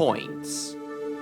Points.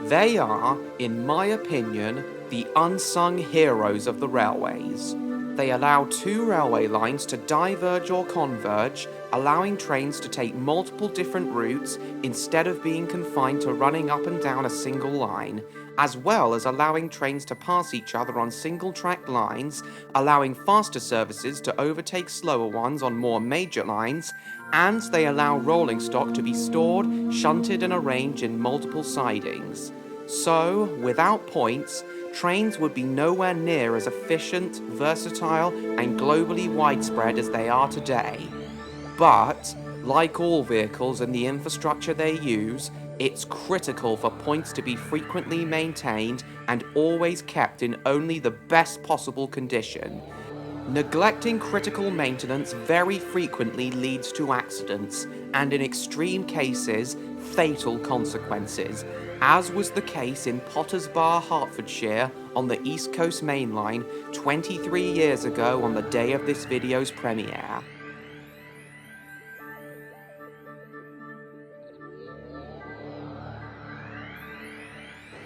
They are, in my opinion, the unsung heroes of the railways. They allow two railway lines to diverge or converge, allowing trains to take multiple different routes instead of being confined to running up and down a single line, as well as allowing trains to pass each other on single-track lines, allowing faster services to overtake slower ones on more major lines, and they allow rolling stock to be stored, shunted and arranged in multiple sidings. So, without points, trains would be nowhere near as efficient, versatile, and globally widespread as they are today. But, like all vehicles and the infrastructure they use, it's critical for points to be frequently maintained and always kept in only the best possible condition. Neglecting critical maintenance very frequently leads to accidents, and in extreme cases, fatal consequences, as was the case in Potters Bar, Hertfordshire, on the East Coast Mainline 23 years ago on the day of this video's premiere.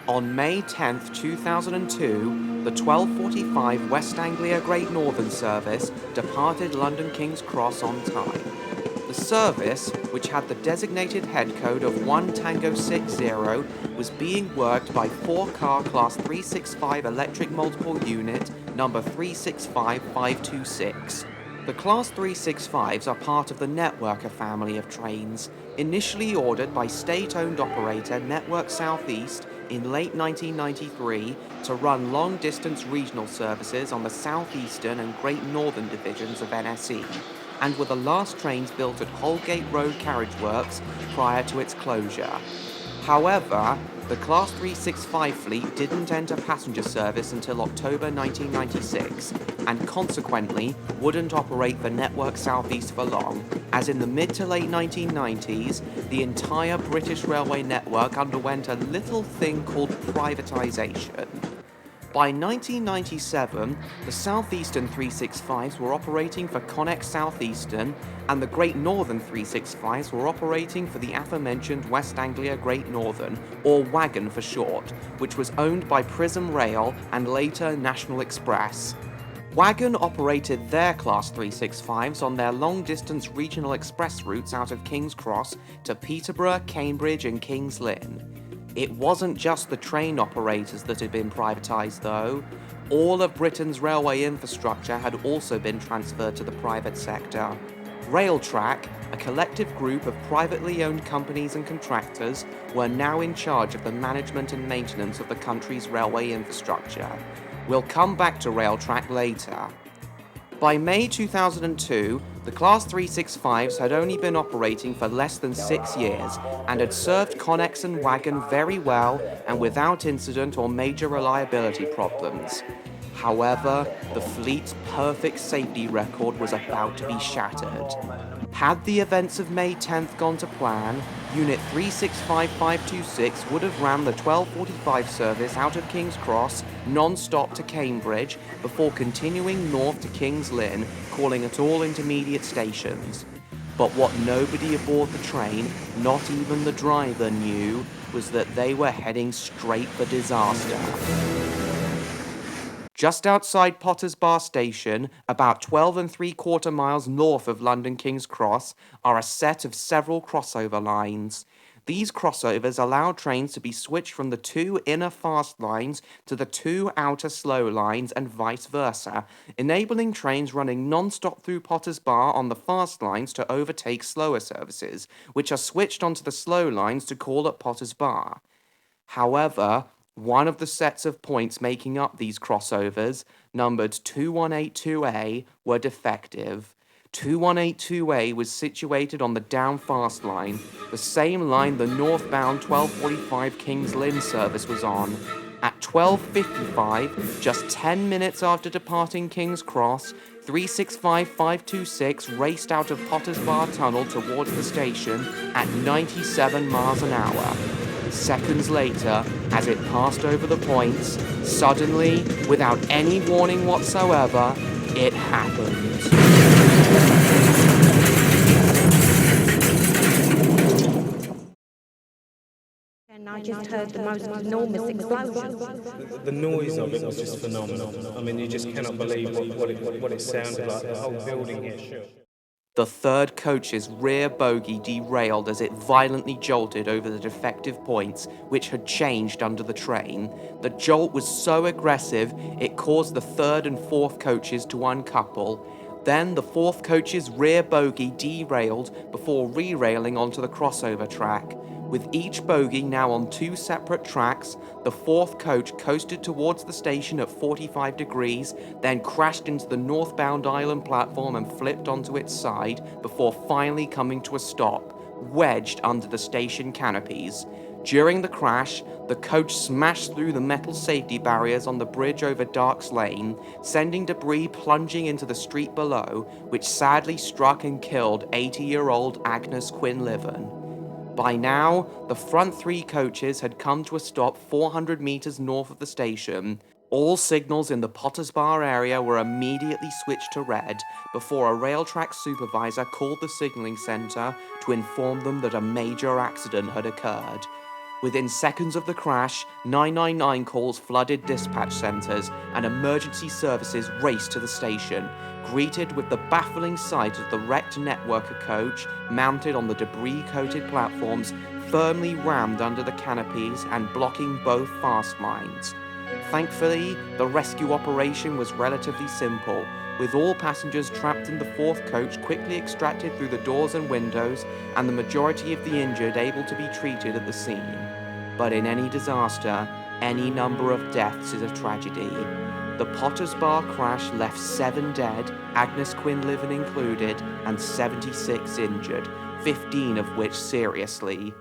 On May 10, 2002, the 12:45 West Anglia Great Northern service departed London King's Cross on time. The service, which had the designated head code of 1 Tango 60, was being worked by 4-car Class 365 electric multiple unit number 365526. The Class 365s are part of the Networker family of trains, initially ordered by state-owned operator Network South East in late 1993 to run long-distance regional services on the Southeastern and Great Northern divisions of NSE, and were the last trains built at Holgate Road Carriage Works prior to its closure. However, the Class 365 fleet didn't enter passenger service until October 1996, and consequently wouldn't operate for Network South East for long, as in the mid to late 1990s, the entire British railway network underwent a little thing called privatization. By 1997, the Southeastern 365s were operating for Connex Southeastern, and the Great Northern 365s were operating for the aforementioned West Anglia Great Northern, or Wagon for short, which was owned by Prism Rail and later National Express. Wagon operated their Class 365s on their long-distance regional express routes out of King's Cross to Peterborough, Cambridge and King's Lynn. It wasn't just the train operators that had been privatised though. All of Britain's railway infrastructure had also been transferred to the private sector. Railtrack, a collective group of privately owned companies and contractors, were now in charge of the management and maintenance of the country's railway infrastructure. We'll come back to Railtrack later. By May 2002, the Class 365s had only been operating for less than 6 years and had served Connex and Wagon very well and without incident or major reliability problems. However, the fleet's perfect safety record was about to be shattered. Had the events of May 10th gone to plan, Unit 365526 would have ran the 12:45 service out of King's Cross non-stop to Cambridge before continuing north to King's Lynn, calling at all intermediate stations. But what nobody aboard the train, not even the driver, knew was that they were heading straight for disaster. Just outside Potters Bar Station, about 12 3/4 miles north of London King's Cross, are a set of several crossover lines. These crossovers allow trains to be switched from the 2 inner fast lines to the 2 outer slow lines and vice versa, enabling trains running non-stop through Potters Bar on the fast lines to overtake slower services, which are switched onto the slow lines to call at Potters Bar. However, one of the sets of points making up these crossovers, numbered 2182A, were defective. 2182A was situated on the down fast line, the same line the northbound 12:45 King's Lynn service was on. At 12:55, just 10 minutes after departing King's Cross, 365526 raced out of Potters Bar Tunnel towards the station at 97 miles an hour. Seconds later, as it passed over the points, suddenly, without any warning whatsoever, it happened. just heard the most enormous explosion. The noise of it was just phenomenal. I mean, you just cannot believe what it sounded like. The whole building here shook. The third coach's rear bogie derailed as it violently jolted over the defective points, which had changed under the train. The jolt was so aggressive, it caused the third and fourth coaches to uncouple. Then the fourth coach's rear bogie derailed before re-railing onto the crossover track. With each bogie now on two separate tracks, the fourth coach coasted towards the station at 45 degrees, then crashed into the northbound island platform and flipped onto its side before finally coming to a stop, wedged under the station canopies. During the crash, the coach smashed through the metal safety barriers on the bridge over Darks Lane, sending debris plunging into the street below, which sadly struck and killed 80-year-old Agnes Quinlivan. By now, the front three coaches had come to a stop 400 meters north of the station. All signals in the Potters Bar area were immediately switched to red before a rail track supervisor called the signaling center to inform them that a major accident had occurred. Within seconds of the crash, 999 calls flooded dispatch centers and emergency services raced to the station, greeted with the baffling sight of the wrecked networker coach mounted on the debris-coated platforms, firmly rammed under the canopies and blocking both fast lines. Thankfully, the rescue operation was relatively simple, with all passengers trapped in the fourth coach quickly extracted through the doors and windows, and the majority of the injured able to be treated at the scene. But in any disaster, any number of deaths is a tragedy. The Potters Bar crash left 7 dead, Agnes Quinlivan included, and 76 injured, 15 of which seriously.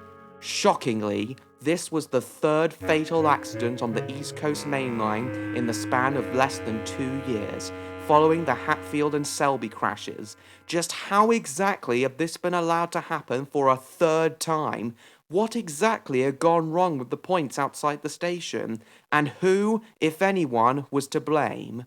Shockingly, this was the third fatal accident on the East Coast Mainline in the span of less than 2 years, following the Hatfield and Selby crashes. Just how exactly had this been allowed to happen for a third time? What exactly had gone wrong with the points outside the station? And who, if anyone, was to blame?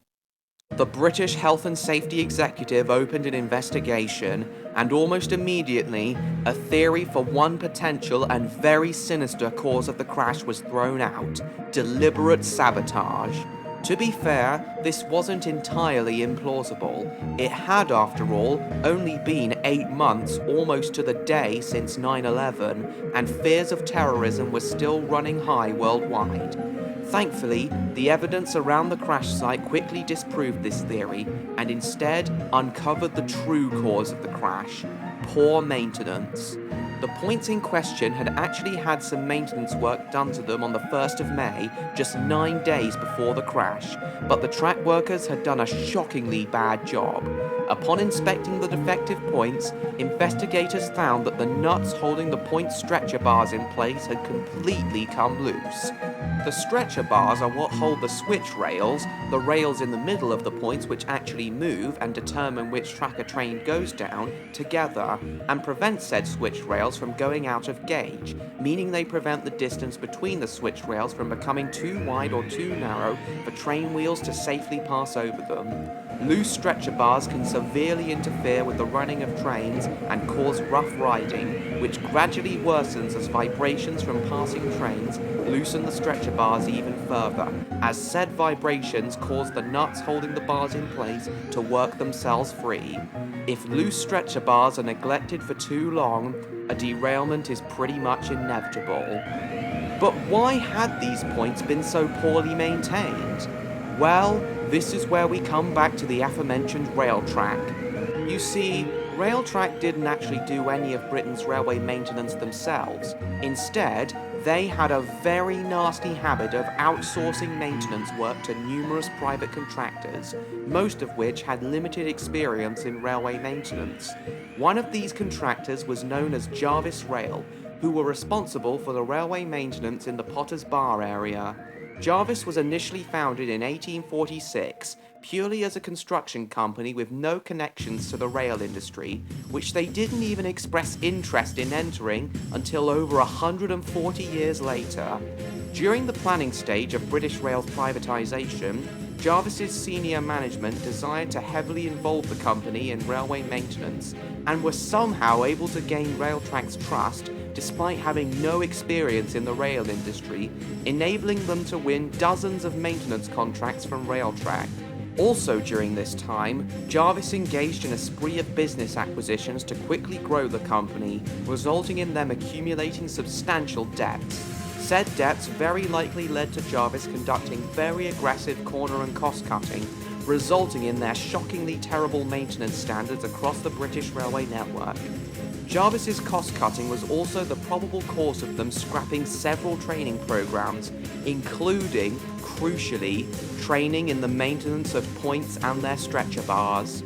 The British Health and Safety Executive opened an investigation, and almost immediately, a theory for one potential and very sinister cause of the crash was thrown out: deliberate sabotage. To be fair, this wasn't entirely implausible. It had, after all, only been 8 months, almost to the day, since 9/11, and fears of terrorism were still running high worldwide. Thankfully, the evidence around the crash site quickly disproved this theory, and instead uncovered the true cause of the crash: poor maintenance. The points in question had actually had some maintenance work done to them on the 1st of May, just 9 days before the crash, but the track workers had done a shockingly bad job. Upon inspecting the defective points, investigators found that the nuts holding the point stretcher bars in place had completely come loose. The stretcher bars are what hold the switch rails, the rails in the middle of the points which actually move and determine which track a train goes down, together, and prevent said switch rails from going out of gauge, meaning they prevent the distance between the switch rails from becoming too wide or too narrow for train wheels to safely pass over them. Loose stretcher bars can severely interfere with the running of trains and cause rough riding, which gradually worsens as vibrations from passing trains loosen the stretcher bars even further, as said vibrations cause the nuts holding the bars in place to work themselves free. If loose stretcher bars are neglected for too long, a derailment is pretty much inevitable. But why had these points been so poorly maintained? Well, this is where we come back to the aforementioned rail track. You see, rail track didn't actually do any of Britain's railway maintenance themselves. Instead, they had a very nasty habit of outsourcing maintenance work to numerous private contractors, most of which had limited experience in railway maintenance. One of these contractors was known as Jarvis Rail, who were responsible for the railway maintenance in the Potters Bar area. Jarvis was initially founded in 1846, purely as a construction company with no connections to the rail industry, which they didn't even express interest in entering until over 140 years later. During the planning stage of British Rail's privatization, Jarvis's senior management desired to heavily involve the company in railway maintenance, and were somehow able to gain Railtrack's trust despite having no experience in the rail industry, enabling them to win dozens of maintenance contracts from Railtrack. Also during this time, Jarvis engaged in a spree of business acquisitions to quickly grow the company, resulting in them accumulating substantial debts. Said debts very likely led to Jarvis conducting very aggressive corner and cost cutting, resulting in their shockingly terrible maintenance standards across the British railway network. Jarvis's cost-cutting was also the probable cause of them scrapping several training programs, including, crucially, training in the maintenance of points and their stretcher bars.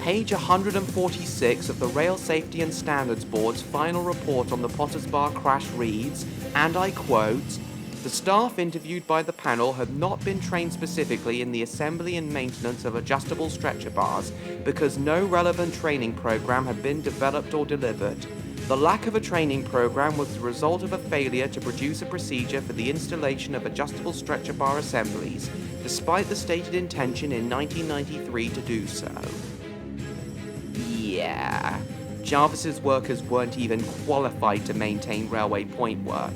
Page 146 of the Rail Safety and Standards Board's final report on the Potters Bar crash reads, and I quote, "The staff interviewed by the panel had not been trained specifically in the assembly and maintenance of adjustable stretcher bars because no relevant training program had been developed or delivered. The lack of a training program was the result of a failure to produce a procedure for the installation of adjustable stretcher bar assemblies, despite the stated intention in 1993 to do so." Yeah, Jarvis's workers weren't even qualified to maintain railway point work.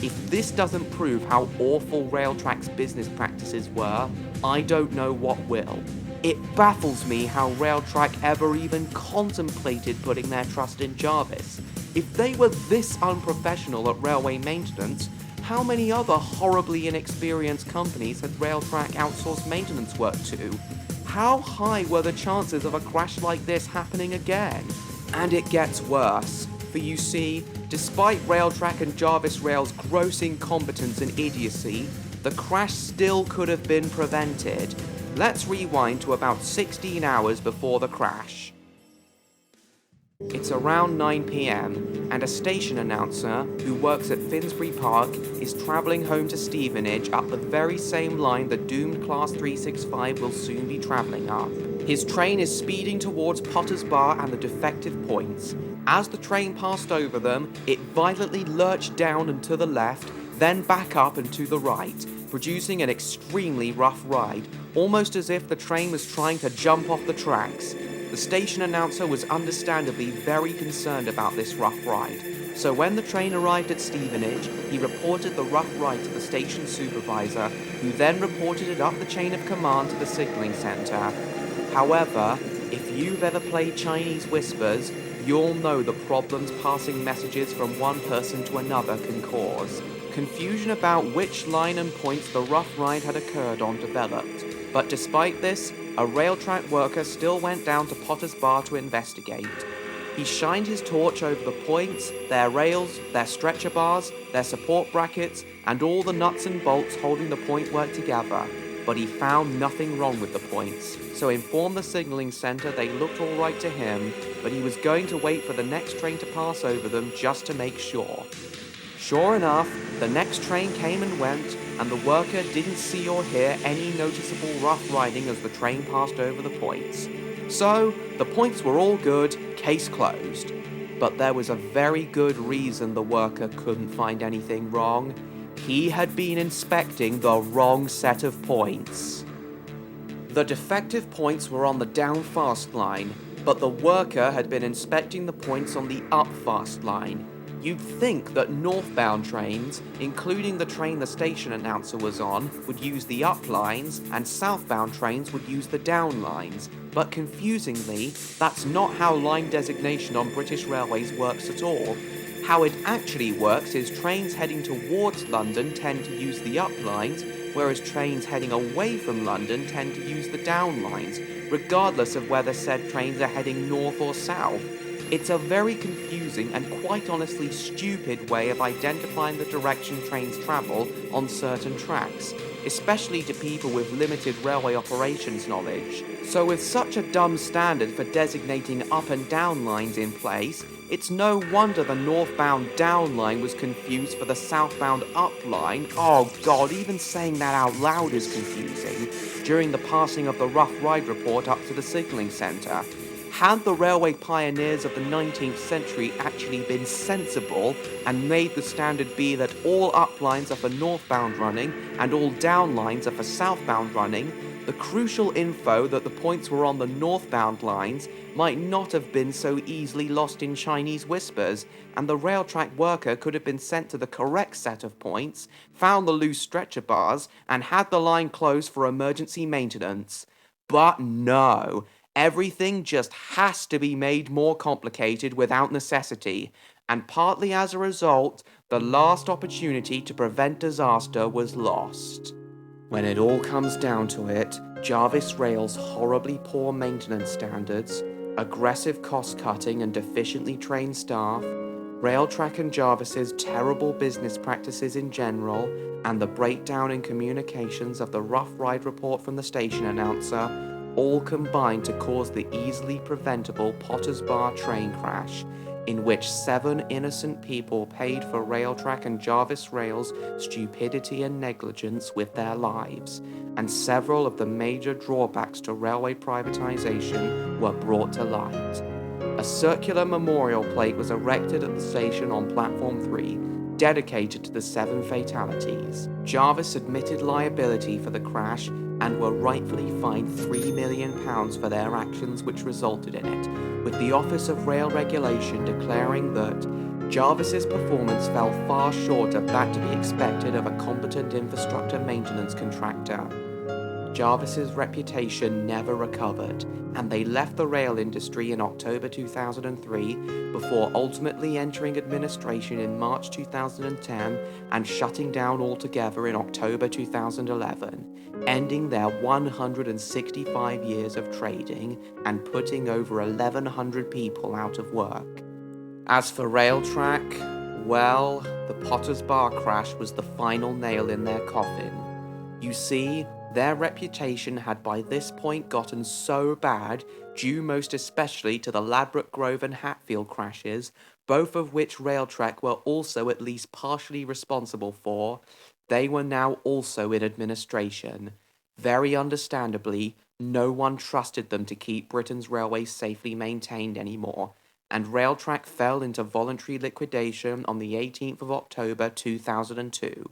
If this doesn't prove how awful Railtrack's business practices were, I don't know what will. It baffles me how Railtrack ever even contemplated putting their trust in Jarvis. If they were this unprofessional at railway maintenance, how many other horribly inexperienced companies had Railtrack outsourced maintenance work to? How high were the chances of a crash like this happening again? And it gets worse. For you see, despite Railtrack and Jarvis Rail's gross incompetence and idiocy, the crash still could have been prevented. Let's rewind to about 16 hours before the crash. It's around 9 p.m, and a station announcer who works at Finsbury Park is travelling home to Stevenage up the very same line the doomed Class 365 will soon be travelling up. His train is speeding towards Potters Bar and the defective points. As the train passed over them, it violently lurched down and to the left, then back up and to the right, producing an extremely rough ride, almost as if the train was trying to jump off the tracks. The station announcer was understandably very concerned about this rough ride, so when the train arrived at Stevenage, he reported the rough ride to the station supervisor, who then reported it up the chain of command to the signalling centre. However, if you've ever played Chinese Whispers, you'll know the problems passing messages from one person to another can cause. Confusion about which line and points the rough ride had occurred on developed, but despite this, a Railtrack worker still went down to Potters Bar to investigate. He shined his torch over the points, their rails, their stretcher bars, their support brackets, and all the nuts and bolts holding the point work together, but he found nothing wrong with the points, so informed the signalling centre they looked alright to him, but he was going to wait for the next train to pass over them just to make sure. Sure enough, the next train came and went, and the worker didn't see or hear any noticeable rough riding as the train passed over the points. So, the points were all good, case closed. But there was a very good reason the worker couldn't find anything wrong. He had been inspecting the wrong set of points. The defective points were on the down fast line, but the worker had been inspecting the points on the up fast line. You'd think that northbound trains, including the train the station announcer was on, would use the up lines, and southbound trains would use the down lines. But confusingly, that's not how line designation on British railways works at all. How it actually works is trains heading towards London tend to use the up lines, whereas trains heading away from London tend to use the down lines, regardless of whether said trains are heading north or south. It's a very confusing and quite honestly stupid way of identifying the direction trains travel on certain tracks, especially to people with limited railway operations knowledge. So with such a dumb standard for designating up and down lines in place, it's no wonder the northbound down line was confused for the southbound up line. Oh god, even saying that out loud is confusing. During the passing of the rough ride report up to the signalling centre. Had the railway pioneers of the 19th century actually been sensible and made the standard be that all up lines are for northbound running and all down lines are for southbound running, the crucial info that the points were on the northbound lines might not have been so easily lost in Chinese whispers, and the rail track worker could have been sent to the correct set of points, found the loose stretcher bars, and had the line closed for emergency maintenance. But no, everything just has to be made more complicated without necessity, and partly as a result, the last opportunity to prevent disaster was lost. When it all comes down to it, Jarvis Rail's horribly poor maintenance standards, aggressive cost-cutting and deficiently trained staff, Railtrack and Jarvis's terrible business practices in general, and the breakdown in communications of the rough ride report from the station announcer all combined to cause the easily preventable Potter's Bar train crash, in which 7 innocent people paid for Railtrack and Jarvis Rail's stupidity and negligence with their lives, and several of the major drawbacks to railway privatization were brought to light. A circular memorial plate was erected at the station on Platform 3, dedicated to the 7 fatalities. Jarvis admitted liability for the crash and were rightfully fined £3 million for their actions which resulted in it, with the Office of Rail Regulation declaring that Jarvis's performance fell far short of that to be expected of a competent infrastructure maintenance contractor. Jarvis's reputation never recovered, and they left the rail industry in October 2003 before ultimately entering administration in March 2010 and shutting down altogether in October 2011, ending their 165 years of trading and putting over 1,100 people out of work. As for Railtrack, well, the Potter's Bar crash was the final nail in their coffin. You see, their reputation had by this point gotten so bad, due most especially to the Ladbroke Grove and Hatfield crashes, both of which Railtrack were also at least partially responsible for, they were now also in administration. Very understandably, no one trusted them to keep Britain's railways safely maintained anymore, and Railtrack fell into voluntary liquidation on the 18th of October 2002.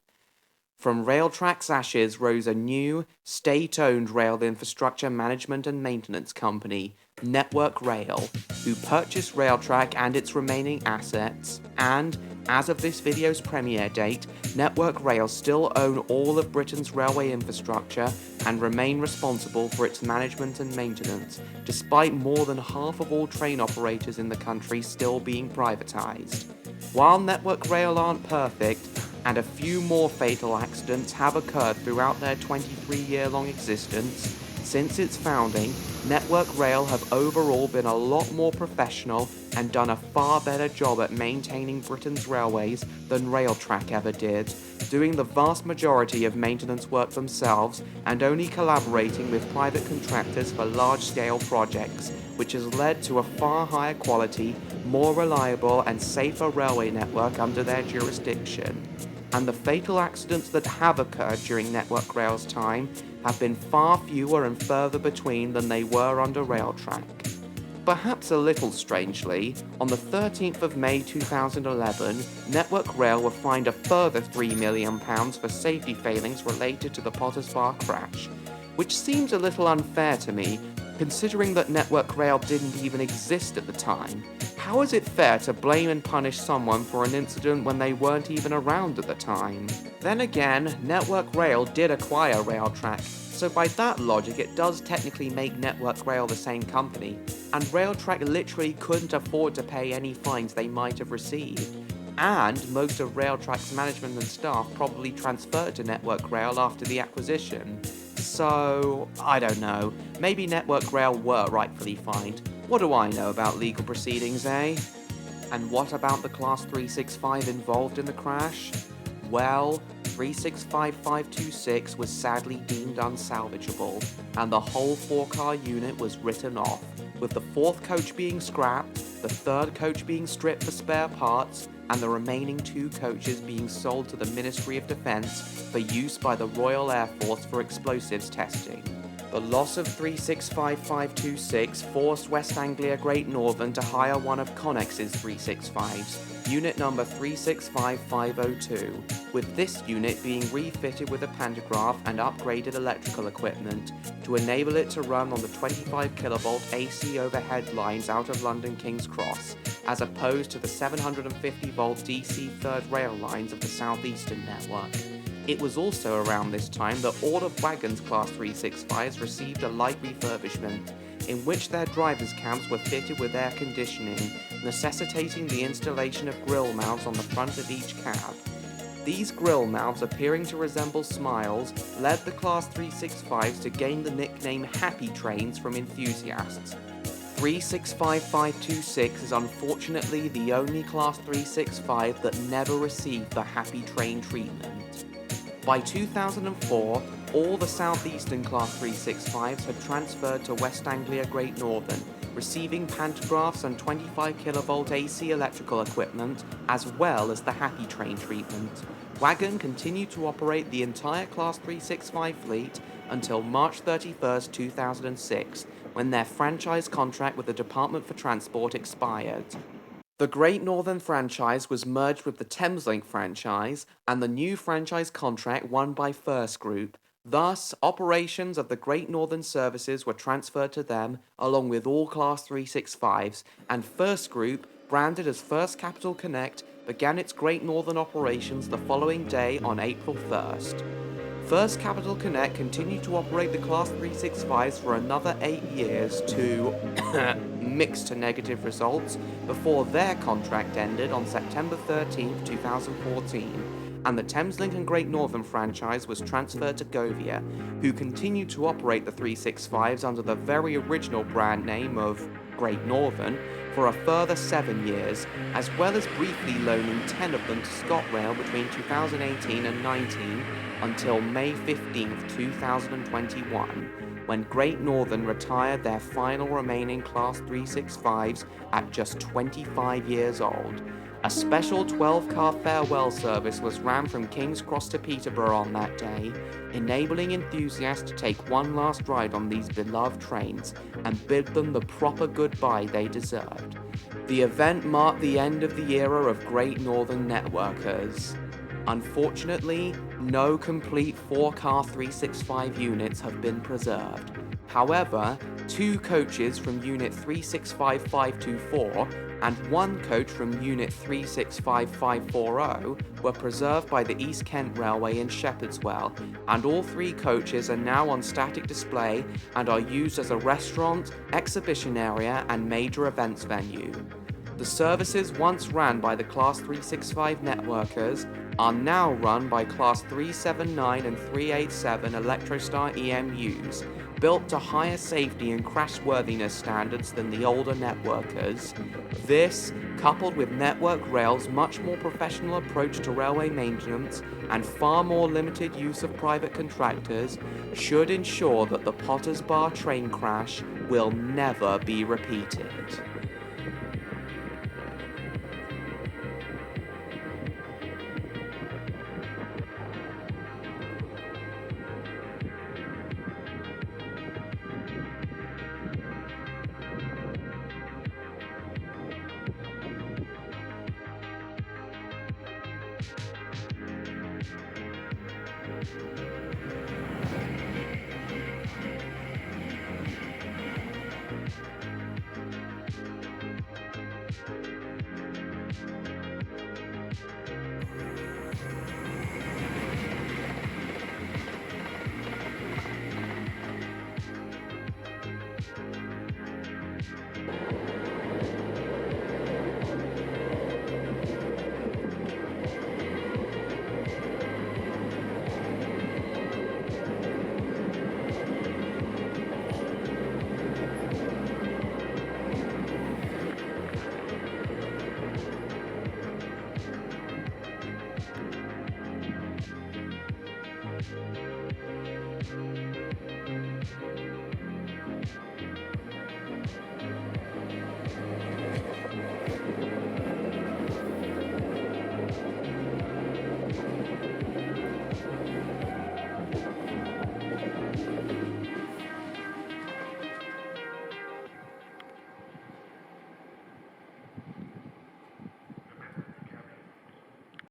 From Railtrack's ashes rose a new, state-owned rail infrastructure management and maintenance company, Network Rail, who purchased Railtrack and its remaining assets, and, as of this video's premiere date, Network Rail still own all of Britain's railway infrastructure and remain responsible for its management and maintenance, despite more than half of all train operators in the country still being privatised. While Network Rail aren't perfect, and a few more fatal accidents have occurred throughout their 23-year-long existence, since its founding, Network Rail have overall been a lot more professional and done a far better job at maintaining Britain's railways than Railtrack ever did, doing the vast majority of maintenance work themselves and only collaborating with private contractors for large-scale projects, which has led to a far higher quality, more reliable and safer railway network under their jurisdiction. And the fatal accidents that have occurred during Network Rail's time have been far fewer and further between than they were under Railtrack. Perhaps a little strangely, on the 13th of May 2011, Network Rail were fined a further £3 million for safety failings related to the Potter's Bar crash, which seems a little unfair to me, considering that Network Rail didn't even exist at the time. How is it fair to blame and punish someone for an incident when they weren't even around at the time? Then again, Network Rail did acquire Railtrack, so by that logic it does technically make Network Rail the same company, and Railtrack literally couldn't afford to pay any fines they might have received. And most of Railtrack's management and staff probably transferred to Network Rail after the acquisition. So, I don't know, maybe Network Rail were rightfully fined. What do I know about legal proceedings, eh? And what about the Class 365 involved in the crash? Well, 365526 was sadly deemed unsalvageable, and the whole 4-car unit was written off, with the 4th coach being scrapped, the 3rd coach being stripped for spare parts, and the remaining 2 coaches being sold to the Ministry of Defence for use by the Royal Air Force for explosives testing. The loss of 365526 forced West Anglia Great Northern to hire one of Connex's 365s, unit number 365502, with this unit being refitted with a pantograph and upgraded electrical equipment to enable it to run on the 25 kV AC overhead lines out of London King's Cross, as opposed to the 750 volt DC third rail lines of the southeastern network. It was also around this time that all of Wagon's Class 365s received a light refurbishment, in which their drivers' cabs were fitted with air conditioning, necessitating the installation of grille mounts on the front of each cab. These grille mouths, appearing to resemble smiles, led the Class 365s to gain the nickname Happy Trains from enthusiasts. 365526 is unfortunately the only Class 365 that never received the Happy Train treatment. By 2004, all the southeastern Class 365s had transferred to West Anglia Great Northern, receiving pantographs and 25 kV AC electrical equipment, as well as the Happy Train treatment. Wagon continued to operate the entire Class 365 fleet until March 31, 2006, when their franchise contract with the Department for Transport expired. The Great Northern franchise was merged with the Thameslink franchise, and the new franchise contract won by First Group. Thus, operations of the Great Northern services were transferred to them, along with all Class 365s, and First Group, branded as First Capital Connect, began its Great Northern operations the following day on April 1st. First Capital Connect continued to operate the Class 365s for another 8 years to mixed to negative results before their contract ended on September 13, 2014, and the Thameslink and Great Northern franchise was transferred to Govia, who continued to operate the 365s under the very original brand name of Great Northern for a further 7 years, as well as briefly loaning 10 of them to ScotRail between 2018 and 19 until May 15, 2021, when Great Northern retired their final remaining Class 365s at just 25 years old. A special 12-car farewell service was ran from King's Cross to Peterborough on that day, enabling enthusiasts to take one last ride on these beloved trains and bid them the proper goodbye they deserved. The event marked the end of the era of Great Northern networkers. Unfortunately, no complete 4-car 365 units have been preserved. However, 2 coaches from Unit 365524 and 1 coach from Unit 365540 were preserved by the East Kent Railway in Shepherdswell, and all 3 coaches are now on static display and are used as a restaurant, exhibition area and major events venue. The services once ran by the Class 365 networkers are now run by Class 379 and 387 Electrostar EMUs, built to higher safety and crashworthiness standards than the older networkers. This, coupled with Network Rail's much more professional approach to railway maintenance and far more limited use of private contractors, should ensure that the Potters Bar train crash will never be repeated.